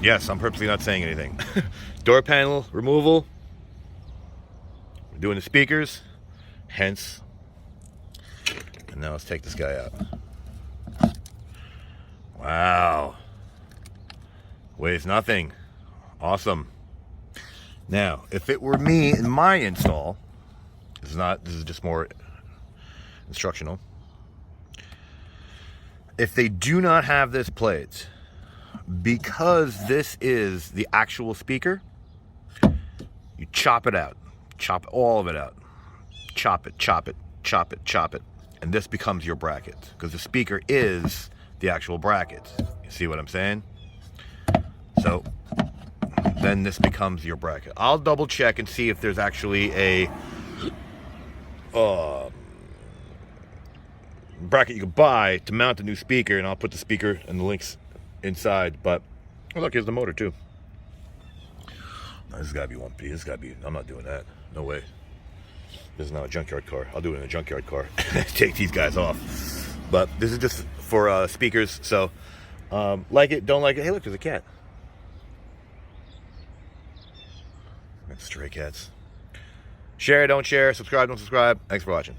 Yes, I'm purposely not saying anything. Door panel removal. We're doing the speakers. Hence. And now let's take this guy out. Wow. Weighs nothing. Awesome. Now, if it were me in my install, this is just more instructional. If they do not have this plate, because this is the actual speaker, you chop it out. Chop all of it out. Chop it, chop it, chop it, chop it. And this becomes your bracket, because the speaker is the actual bracket. You see what I'm saying? So then this becomes your bracket. I'll double check and see if there's actually a bracket you could buy to mount a new speaker, and I'll put the speaker and the links inside. But oh, look, here's the motor too. No, this has got to be one piece. This has got to be. I'm not doing that. No way. This is not a junkyard car. I'll do it in a junkyard car. Take these guys off. But this is just for speakers. So like it, don't like it. Hey, look, there's a cat. Stray cats. Share, don't share. Subscribe, don't subscribe. Thanks for watching.